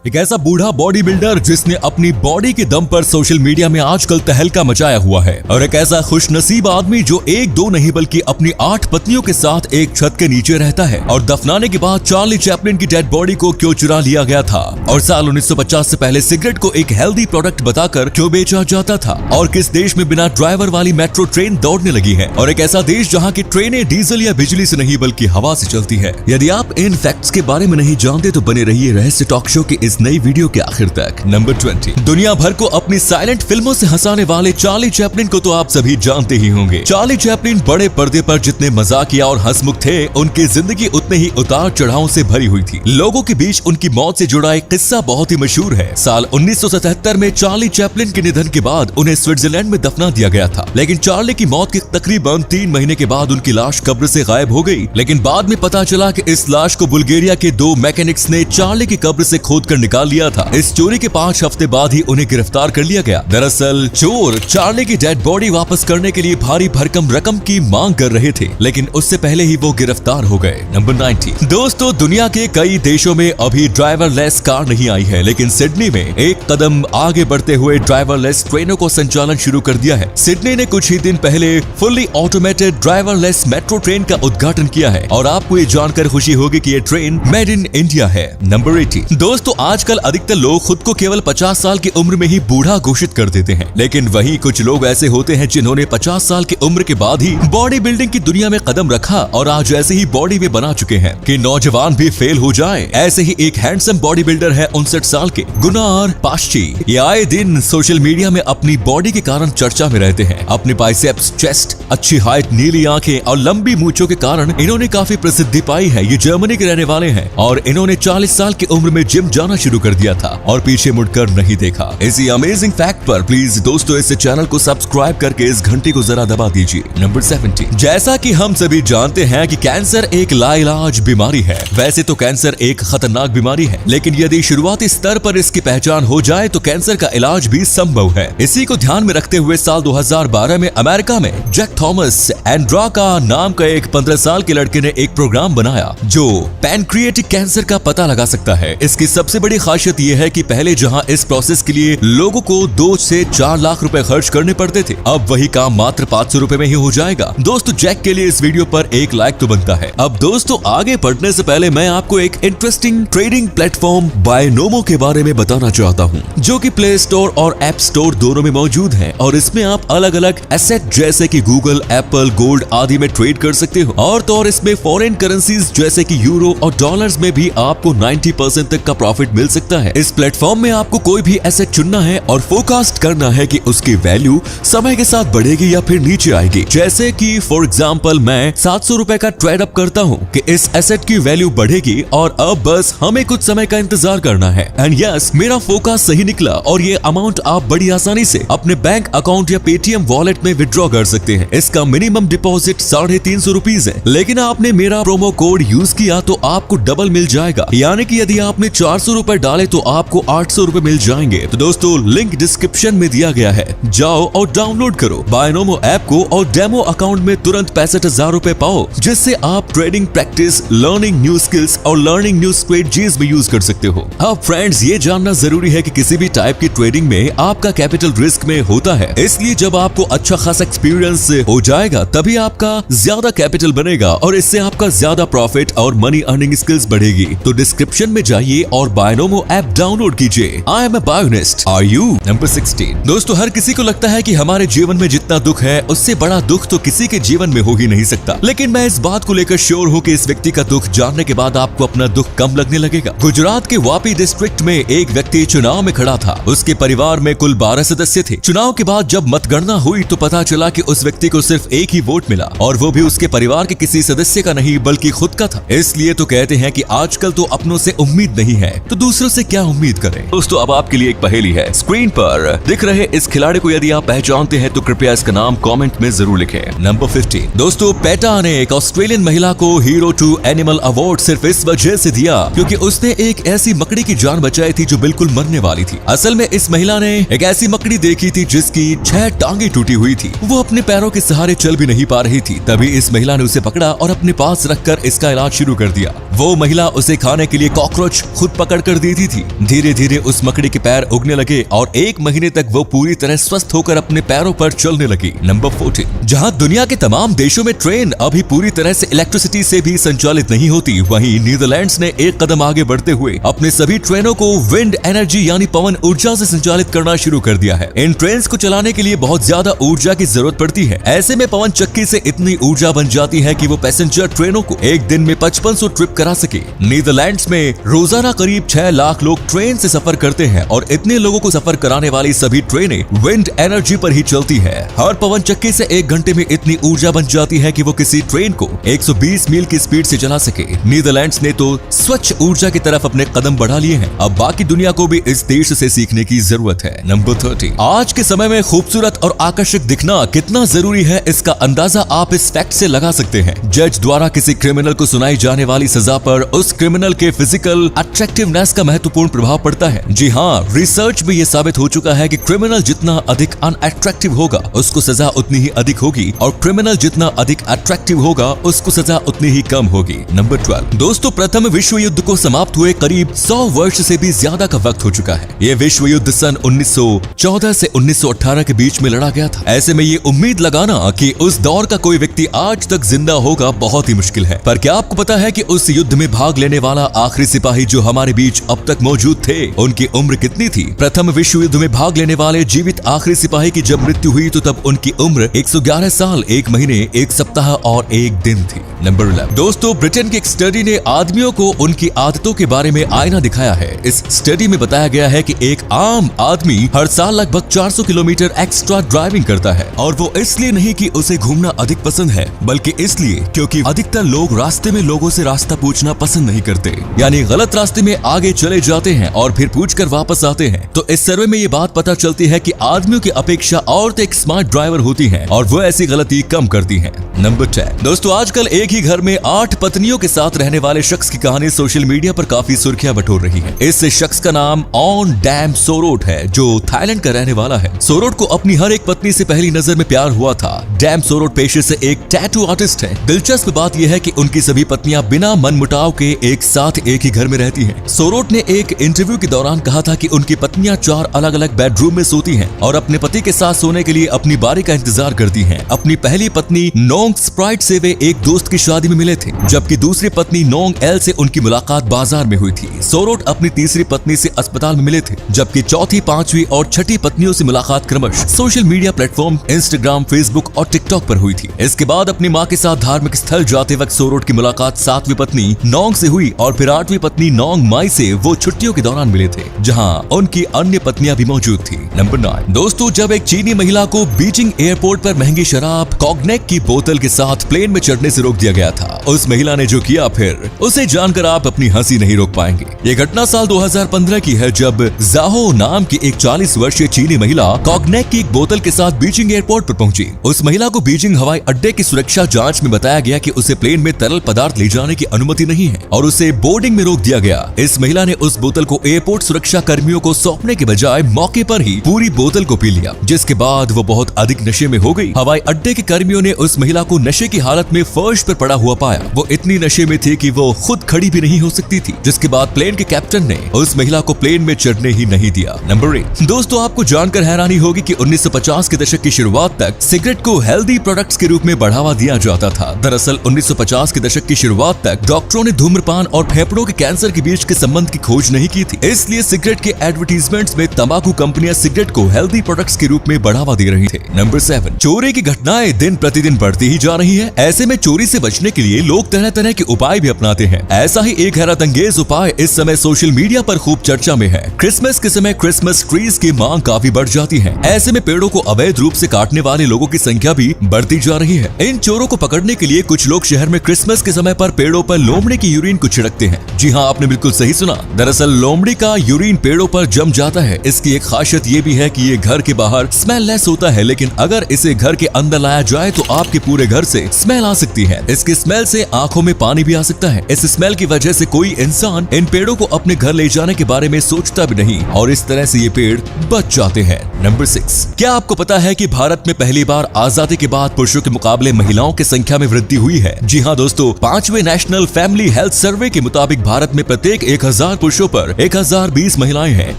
एक ऐसा बूढ़ा बॉडी बिल्डर जिसने अपनी बॉडी के दम पर सोशल मीडिया में आजकल तहलका मचाया हुआ है, और एक ऐसा खुशनसीब आदमी जो एक दो नहीं बल्कि अपनी 8 पत्नियों के साथ एक छत के नीचे रहता है। और दफनाने के बाद चार्ली चैपलिन की डेड बॉडी को क्यों चुरा लिया गया था, और साल 1950 से पहले सिगरेट को एक हेल्दी प्रोडक्ट बताकर क्यों बेचा जाता था, और किस देश में बिना ड्राइवर वाली मेट्रो ट्रेन दौड़ने लगी है, और एक ऐसा देश जहाँ की ट्रेनें डीजल या बिजली से नहीं बल्कि हवा से चलती है। यदि आप इन फैक्ट्स के बारे में नहीं जानते तो बने रहिए रहस्य टॉक शो की इस नई वीडियो के आखिर तक। नंबर 20। दुनिया भर को अपनी साइलेंट फिल्मों से हंसाने वाले चार्ली चैपलिन को तो आप सभी जानते ही होंगे। चार्ली चैपलिन बड़े पर्दे पर जितने मजाकिया और हंसमुख थे, उनकी जिंदगी उतने ही उतार चढ़ाव से भरी हुई थी। लोगों के बीच उनकी मौत से जुड़ा एक किस्सा बहुत ही मशहूर है। साल 1977 में चार्ली चैपलिन के निधन के बाद उन्हें स्विट्जरलैंड में दफना दिया गया था, लेकिन चार्ली की मौत के तकरीबन 3 महीने के बाद उनकी लाश कब्र से गायब हो गई। लेकिन बाद में पता चला कि इस लाश को बुल्गारिया के 2 मैकेनिक्स ने चार्ली की कब्र से खोद कर निकाल लिया था। इस चोरी के 5 हफ्ते बाद ही उन्हें गिरफ्तार कर लिया गया। दरअसल चोर चार्ली की डेड बॉडी वापस करने के लिए भारी भरकम रकम की मांग कर रहे थे, लेकिन उससे पहले ही वो गिरफ्तार हो गए। नंबर 90। दोस्तों, दुनिया के कई देशों में अभी ड्राइवरलेस कार नहीं आई है, लेकिन सिडनी में एक कदम आगे बढ़ते हुए ड्राइवरलेस ट्रेनों को संचालन शुरू कर दिया है। सिडनी ने कुछ ही दिन पहले fully automated driverless metro train का उद्घाटन किया है, और आपको ये जानकर खुशी होगी कि ये ट्रेन मेड इन इंडिया है। नंबर 80। दोस्तों, आजकल अधिकतर लोग खुद को केवल 50 साल की उम्र में ही बूढ़ा घोषित कर देते हैं, लेकिन वहीं कुछ लोग ऐसे होते हैं जिन्होंने 50 साल की उम्र के बाद ही बॉडी बिल्डिंग की दुनिया में कदम रखा और आज ऐसे ही बॉडी में बना चुके हैं कि नौजवान भी फेल हो जाए। ऐसे ही एक हैंडसम बॉडी बिल्डर है 59 साल के गुनार पाश्ची। ये आए दिन सोशल मीडिया में अपनी बॉडी के कारण चर्चा में रहते हैं। अपने बाइसेप्स, चेस्ट, अच्छी हाइट, नीली आंखें और लंबी मूंछों के कारण इन्होंने काफी प्रसिद्धि पाई है। ये जर्मनी के रहने वाले हैं और इन्होंने 40 साल की उम्र में जिम जाना शुरू कर दिया था और पीछे मुड़कर नहीं देखा। इसी अमेजिंग फैक्ट पर प्लीज दोस्तों इस चैनल को सब्सक्राइब करके इस घंटी को जरा दबा दीजिए। नंबर 70। जैसा कि हम सभी जानते हैं कि कैंसर एक लाइलाज बीमारी है। वैसे तो कैंसर एक खतरनाक बीमारी है, लेकिन यदि शुरुआती स्तर पर इसकी पहचान हो जाए तो कैंसर का इलाज भी संभव है। इसी को ध्यान में रखते हुए साल 2012 में अमेरिका में जैक थॉमस एंड्राका नाम का एक 15 साल के लड़के ने एक प्रोग्राम बनाया जो पैनक्रिएटिक कैंसर का पता लगा सकता है। इसकी सबसे बड़ी खासियत यह है कि पहले जहां इस प्रोसेस के लिए लोगों को 2 से 4 लाख रुपए खर्च करने पड़ते थे, अब वही काम मात्र 500 रुपए में ही हो जाएगा। दोस्तों, जैक के लिए इस वीडियो पर 1 लाइक तो बनता है। अब दोस्तों, आगे बढ़ने से पहले मैं आपको एक इंटरेस्टिंग ट्रेडिंग प्लेटफॉर्म बायनोमो के बारे में बताना चाहता हूँ, जो कि प्ले स्टोर और ऐप स्टोर दोनों में मौजूद है, और इसमें आप अलग अलग एसेट जैसे कि गूगल, एप्पल, गोल्ड आदि में ट्रेड कर सकते हो। और तो और इसमें फॉरेन करेंसीज जैसे कि यूरो और डॉलर्स में भी आपको 90% तक का प्रॉफिट मिल सकता है। इस प्लेटफॉर्म में आपको कोई भी एसेट चुनना है और फोरकास्ट करना है कि उसकी वैल्यू समय के साथ बढ़ेगी या फिर नीचे आएगी। जैसे कि फॉर एग्जांपल मैं 700 रुपए का ट्रेड अप करता हूँ कि इस एसेट की वैल्यू बढ़ेगी, और अब बस हमें कुछ समय का इंतजार करना है। एंड यस, मेरा फोरकास्ट सही निकला और ये अमाउंट आप बड़ी आसानी से अपने बैंक अकाउंट या पेटीएम वॉलेट में विड्रॉ कर सकते हैं। इसका मिनिमम डिपॉजिट 350 रुपीज है, लेकिन आपने मेरा प्रोमो कोड यूज किया तो आपको डबल मिल जाएगा। यानी कि यदि आपने 400 रुपए डाले तो आपको 800 रुपए मिल जाएंगे। तो दोस्तों, लिंक डिस्क्रिप्शन में दिया गया है, जाओ और डाउनलोड करो बायनोमो ऐप को और डेमो अकाउंट में तुरंत 65,000 रुपए पाओ, जिससे आप trading practice, learning new skills और लर्निंग न्यू स्ट्रेटजीज में यूज कर सकते हो। अब फ्रेंड्स, ये जानना जरूरी है कि किसी भी टाइप की ट्रेडिंग में आपका कैपिटल रिस्क में होता है, इसलिए जब आपको अच्छा खासा एक्सपीरियंस हो जाएगा तभी आपका ज्यादा कैपिटल बनेगा और इससे आपका ज्यादा प्रॉफिट और मनी अर्निंग स्किल्स बढ़ेगी। तो डिस्क्रिप्शन में जाइए और बायनोमो ऐप डाउनलोड कीजिए। I am a Binomist, are you? Number 16। दोस्तों, हर किसी को लगता है कि हमारे जीवन में जितना दुख है उससे बड़ा दुख तो किसी के जीवन में हो ही नहीं सकता, लेकिन मैं इस बात को लेकर श्योर हूँ कि इस व्यक्ति का दुख जानने के बाद आपको अपना दुख कम लगने लगेगा। गुजरात के वापी डिस्ट्रिक्ट में एक व्यक्ति चुनाव में खड़ा था। उसके परिवार में कुल 12 सदस्य थे। चुनाव के बाद जब मतगणना हुई तो पता चला कि उस व्यक्ति को सिर्फ एक ही वोट मिला, और वो भी उसके परिवार के किसी सदस्य का नहीं बल्कि खुद का था। इसलिए तो कहते हैं कि आजकल तो अपनों से उम्मीद नहीं है तो दूसरों से क्या उम्मीद करें। दोस्तों, अब आपके लिए एक पहेली है। स्क्रीन पर दिख रहे इस खिलाड़ी को यदि आप पहचानते हैं तो कृपया इसका नाम कमेंट में जरूर लिखें। नंबर 15। दोस्तों, पेटा ने एक ऑस्ट्रेलियन महिला को हीरो टू एनिमल अवार्ड सिर्फ इस वजह से दिया क्योंकि उसने एक ऐसी मकड़ी की जान बचाई थी जो बिल्कुल मरने वाली थी। असल में इस महिला ने एक ऐसी मकड़ी देखी थी जिसकी 6 टांगे टूटी हुई थी। वो अपने पैरों के सहारे चल भी नहीं पा रही थी। तभी इस महिला ने उसे पकड़ा और अपने पास रखकर इसका इलाज शुरू कर दिया। वो महिला उसे खाने के लिए कॉकरोच खुद पकड़ कर देती थी। धीरे धीरे उस मकड़ी के पैर उगने लगे और 1 महीने तक वो पूरी तरह स्वस्थ होकर अपने पैरों पर चलने लगी। नंबर 14, जहां दुनिया के तमाम देशों में ट्रेन अभी पूरी तरह से इलेक्ट्रिसिटी से भी संचालित नहीं होती, वहीं नीदरलैंड्स ने एक कदम आगे बढ़ते हुए अपने सभी ट्रेनों को विंड एनर्जी यानी पवन ऊर्जा से संचालित करना शुरू कर दिया है। इन ट्रेन को चलाने के लिए बहुत ज्यादा ऊर्जा की जरूरत पड़ती है। ऐसे में पवन चक्की से इतनी ऊर्जा बन जाती है कि वो पैसेंजर ट्रेनों को एक दिन में 5500 ट्रिप करा सके। नीदरलैंड्स में रोजाना करीब 6 लाख लोग ट्रेन से सफर करते हैं और इतने लोगों को सफर कराने वाली सभी ट्रेनें विंड एनर्जी पर ही चलती है। हर पवन चक्की से 1 घंटे में इतनी ऊर्जा बन जाती है कि वो किसी ट्रेन को 120 मील की स्पीड से चला सके। नीदरलैंड्स ने तो स्वच्छ ऊर्जा की तरफ अपने कदम बढ़ा लिए हैं। अब बाकी दुनिया को भी इस देश से सीखने की जरूरत है। नंबर 30, आज के समय में खूबसूरत और आकर्षक दिखना कितना जरूरी है, इसका अंदाजा आप इस फैक्ट से लगा सकते हैं। जज द्वारा किसी क्रिमिनल को सुनाई जाने वाली सजा पर उस क्रिमिनल के फिजिकल अट्रैक्टिवनेस का महत्वपूर्ण प्रभाव पड़ता है। जी हाँ, रिसर्च में यह साबित हो चुका है कि क्रिमिनल जितना अधिक अनअट्रैक्टिव होगा उसको सजा उतनी ही अधिक होगी और क्रिमिनल जितना अधिक अट्रैक्टिव होगा उसको सजा उतनी ही कम होगी। नंबर 12, दोस्तों प्रथम विश्व युद्ध को समाप्त हुए करीब 100 वर्ष से भी ज्यादा का वक्त हो चुका है। यह विश्व युद्ध सन 1914 से 1918 के बीच में लड़ा गया था। ऐसे में ये उम्मीद लगाना कि उस दौर का कोई व्यक्ति आज तक जिंदा होगा बहुत ही मुश्किल है। पर क्या आपको पता है कि उस युद्ध में भाग लेने वाला आखिरी सिपाही जो हमारे बीच अब तक मौजूद थे, उनकी उम्र कितनी थी? प्रथम विश्व युद्ध में भाग लेने वाले जीवित आखिरी सिपाही की जब मृत्यु हुई तो तब उनकी उम्र 111 साल 1 महीने 1 सप्ताह और 1 दिन थी। नंबर 11, दोस्तों ब्रिटेन की एक स्टडी ने आदमियों को उनकी आदतों के बारे में आईना दिखाया है। इस स्टडी में बताया गया है कि एक आम आदमी हर साल लगभग 400 किलोमीटर एक्स्ट्रा ड्राइविंग करता है और वो इसलिए नहीं कि उसे घूमना अधिक पसंद है, बल्कि इसलिए क्योंकि अधिकतर लोग रास्ते में लोगों से रास्ता पूछना पसंद नहीं करते, यानी गलत रास्ते में आगे चले जाते हैं और फिर पूछकर वापस आते हैं। तो इस सर्वे में ये बात पता चलती है कि आदमियों की अपेक्षा औरतें एक स्मार्ट ड्राइवर होती हैं और वो ऐसी गलती कम करती हैं। नंबर 10, दोस्तों आजकल एक ही घर में 8 पत्नियों के साथ रहने वाले शख्स की कहानी सोशल मीडिया पर काफी सुर्खियां बटोर रही है। इस शख्स का नाम ऑन डैम सोरोट है जो थाईलैंड का रहने वाला है। सोरोट को अपनी हर एक पत्नी से पहली नजर में प्यार हुआ था। डैम सोरोट पेशे से एक टैटू आर्टिस्ट है। दिलचस्प बात यह है कि उनकी सभी पत्नियां बिना मनमुटाव के एक साथ एक ही घर में रहती हैं। सोरोट ने एक इंटरव्यू के दौरान कहा था कि उनकी पत्नियां 4 अलग अलग बेडरूम में सोती हैं और अपने पति के साथ सोने के लिए अपनी बारी का इंतजार करती हैं। अपनी पहली पत्नी नोंग स्प्राइट से वे एक दोस्त की शादी में मिले थे, जबकि दूसरी पत्नी नोंग एल से उनकी मुलाकात बाजार में हुई थी। सोरोट अपनी तीसरी पत्नी से अस्पताल में मिले थे, जबकि चौथी, 5वीं और 6ठी पत्नियों से मुलाकात क्रमश social media platform Instagram, Facebook और टिकटॉक पर हुई थी। इसके बाद अपनी मां के साथ धार्मिक स्थल जाते वक्त सोरोट की मुलाकात 7वीं पत्नी नोंग से हुई और फिर 8वीं पत्नी नोंग माई से वो छुट्टियों के दौरान मिले थे, जहां उनकी अन्य पत्नियां भी मौजूद थी। नंबर 9, दोस्तों जब एक चीनी महिला को बीजिंग एयरपोर्ट पर महंगी शराब कॉग्नेक की बोतल के साथ प्लेन में चढ़ने से रोक दिया गया था, उस महिला ने जो किया फिर उसे जानकर आप अपनी हंसी नहीं रोक पाएंगे। ये घटना साल 2015 की है, जब जाहो नाम की एक 40 वर्षीय चीनी महिला कॉग्नेक की एक बोतल के साथ बीजिंग एयरपोर्ट पर पहुंची। उस महिला को बीजिंग हवाई अड्डे की सुरक्षा जांच में बताया गया कि उसे प्लेन में तरल पदार्थ ले जाने की अनुमति नहीं है और उसे बोर्डिंग में रोक दिया गया। इस महिला ने उस बोतल को एयरपोर्ट सुरक्षा कर्मियों को सौंपने के बजाय मौके पर ही पूरी बोतल को पी लिया, जिसके बाद वो बहुत अधिक नशे में हो गई। हवाई अड्डे के कर्मियों ने उस महिला को नशे की हालत में फर्श पर पड़ा हुआ पाया। वो इतनी नशे में थी कि वो खुद खड़ी भी नहीं हो सकती थी, जिसके बाद प्लेन के कैप्टन ने उस महिला को प्लेन में चढ़ने ही नहीं दिया। नंबर 8, दोस्तों आपको जानकर हैरानी होगी कि 1950 के दशक की शुरुआत तक सिगरेट को हेल्दी प्रोडक्ट्स के रूप में बढ़ावा दिया जाता था। दरअसल 1950 के दशक की शुरुआत तक डॉक्टरों ने धूम्रपान और फेफड़ों के कैंसर के बीच के संबंध की खोज नहीं की थी, इसलिए सिगरेट के एडवर्टीजमेंट्स में तंबाकू कंपनियां सिगरेट को हेल्दी प्रोडक्ट्स के रूप में बढ़ावा दे रही थे। नंबर 7, चोरी की घटनाएं दिन प्रतिदिन बढ़ती ही जा रही है। ऐसे में चोरी से बचने के लिए लोग तरह तरह के उपाय भी अपनाते हैं। ऐसा ही एक हैरत अंगेज उपाय इस समय सोशल मीडिया पर खूब चर्चा में है। क्रिसमस के समय क्रिसमस ट्रीज की मांग काफी बढ़ जाती है। ऐसे में पेड़ों को अवैध रूप से काटने वाले लोगों की संख्या भी बढ़ती जा रही है। इन चोरों को पकड़ने के लिए कुछ लोग शहर में क्रिसमस के समय पर पेड़ों पर लोमड़ी की यूरिन को छिड़कते हैं। जी हाँ, आपने बिल्कुल सही सुना। दरअसल लोमड़ी का यूरिन पेड़ों पर जम जाता है। इसकी एक खासियत ये भी है कि ये घर के बाहर स्मेल लेस होता है, लेकिन अगर इसे घर के अंदर लाया जाए तो आपके पूरे घर से स्मेल आ सकती है। इसकी स्मेल से आंखों में पानी भी आ सकता है। इस स्मेल की वजह से कोई इंसान इन पेड़ों को अपने घर ले जाने के बारे में सोचता भी नहीं और इस तरह से ये पेड़ बच जाते हैं। नंबर 6, क्या आपको पता है कि भारत में पहली बार आजादी के बाद पुरुषों के मुकाबले महिलाओं की संख्या में वृद्धि हुई है? जी हाँ दोस्तों, 5वें नेशनल फैमिली हेल्थ सर्वे के मुताबिक भारत में प्रत्येक 1000 पुरुषों पर 1020 महिलाएं हैं।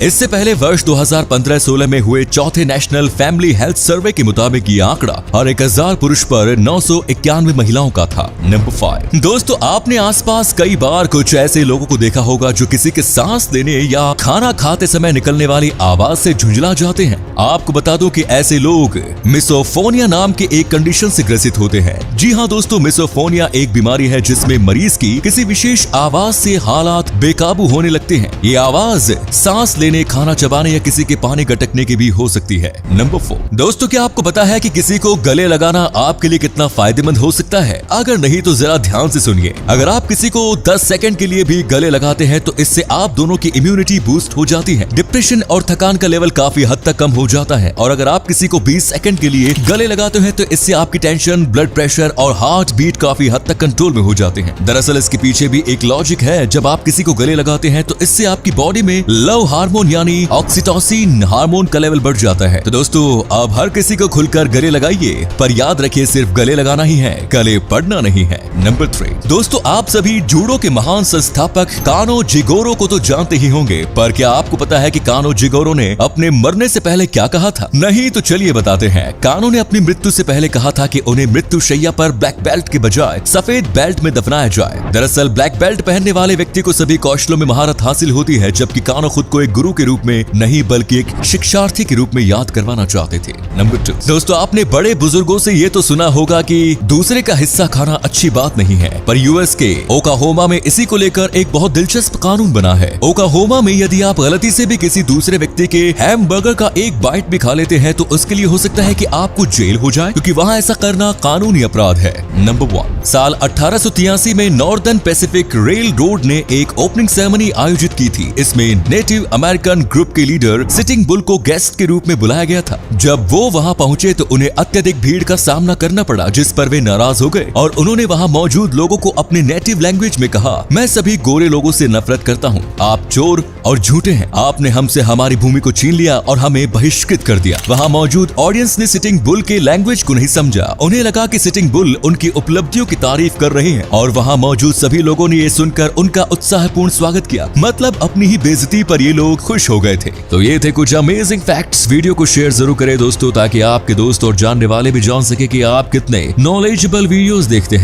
इससे पहले वर्ष 2015-16 में हुए चौथे नेशनल फैमिली हेल्थ सर्वे के मुताबिक ये आंकड़ा हर 1000 पुरुष पर 991 महिलाओं का था। नंबर 5 दोस्तों, आपने आसपास कई बार कुछ ऐसे लोगों को देखा होगा जो किसी के सांस लेने या खाना खाते समय निकलने वाली आवाज से झुंझला जाते हैं। आपको बता दूं कि ऐसे लोग मिसोफोनिया नाम के एक कंडीशन से ग्रसित होते हैं। जी हाँ दोस्तों, मिसोफोनिया एक बीमारी है जिसमें मरीज की किसी विशेष आवाज से हालात बेकाबू होने लगते हैं। ये आवाज सांस लेने, खाना चबाने या किसी के पानी गटकने की भी हो सकती है। नंबर 4 दोस्तों, क्या आपको पता है कि किसी को गले लगाना आपके लिए कितना फायदेमंद हो सकता है? अगर नहीं तो जरा ध्यान से सुनिए। अगर आप किसी को 10 सेकंड के लिए भी गले लगाते हैं तो इससे आप दोनों की इम्यूनिटी बूस्ट हो जाती है, डिप्रेशन और थकान का लेवल काफी हद तक कम हो जाता है। और अगर आप किसी को 20 सेकंड के लिए गले लगाते हैं तो इससे आपकी टेंशन, ब्लड प्रेशर और हार्ट बीट काफी हद तक कंट्रोल में हो जाते हैं। दरअसल इसके पीछे भी एक लॉजिक है। जब आप किसी को गले लगाते हैं तो इससे आपकी बॉडी में लव हार्मोन यानी ऑक्सीटोसिन हार्मोन का लेवल बढ़ जाता है। तो दोस्तों, आप हर किसी को खुलकर गले लगाइए, पर याद रखिए सिर्फ गले लगाना ही है, गले पड़ना नहीं है। नंबर 3 दोस्तों, आप सभी जूडो के महान संस्थापक कानो जिगोरो को तो जानते ही होंगे, पर क्या आपको पता है कि कानो जिगोरो ने अपने मरने से पहले क्या कहा था? नहीं तो चलिए बताते हैं। कानो ने अपनी मृत्यु से पहले कहा था कि उन्हें मृत्यु शैया पर ब्लैक बेल्ट के बजाय सफेद बेल्ट में दफनाया जाए। दरअसल ब्लैक बेल्ट पहनने वाले व्यक्ति को सभी कौशलों में महारत हासिल होती है, जबकि कानो खुद को एक गुरु के रूप में नहीं बल्कि एक शिक्षार्थी के रूप में याद करवाना चाहते थे। नंबर 2 दोस्तों, आपने बड़े बुजुर्गों से ये तो सुना होगा कि दूसरे का हिस्सा खाना अच्छी बात नहीं है, पर यूएस के ओक्लाहोमा में इसी को लेकर एक बहुत दिलचस्प कानून बना है। ओक्लाहोमा में यदि आप गलती से भी किसी दूसरे व्यक्ति के हैमबर्गर का एक बाइट भी खा लेते हैं तो उसके लिए हो सकता है कि आपको जेल हो जाए, क्योंकि वहाँ ऐसा करना कानूनी अपराध है। नंबर 1 साल 1883 में नॉर्दर्न पैसिफिक रेल रोड ने एक ओपनिंग सेरेमनी आयोजित की थी। इसमें नेटिव अमेरिकन ग्रुप के लीडर सिटिंग बुल को गेस्ट के रूप में बुलाया गया था। जब वो वहाँ पहुंचे तो उन्हें अत्यधिक भीड़ का सामना करना पड़ा, जिस पर वे नाराज हो गए और उन्होंने वहाँ मौजूद लोगों को अपने नेटिव लैंग्वेज में कहा, मैं सभी गोरे लोगों से नफरत करता हूँ, आप चोर और झूठे हैं, आपने हमसे हमारी भूमि को छीन लिया और हमें बहिष्कृत कर दिया। वहाँ मौजूद ऑडियंस ने सिटिंग बुल के लैंग्वेज को नहीं समझा। उन्हें लगा कि सिटिंग बुल उनकी उपलब्धियों की तारीफ कर रहे हैं और वहाँ मौजूद सभी लोगों ने ये सुनकर उनका उत्साहपूर्ण स्वागत किया। मतलब अपनी ही बेइज्जती पर ये लोग खुश हो गए थे। तो ये थे कुछ अमेजिंग फैक्ट्स। वीडियो को शेयर जरूर करें दोस्तों, ताकि आपके दोस्त और जानने वाले भी जान सके कि आप कितने नॉलेजेबल वीडियोस देखते हैं।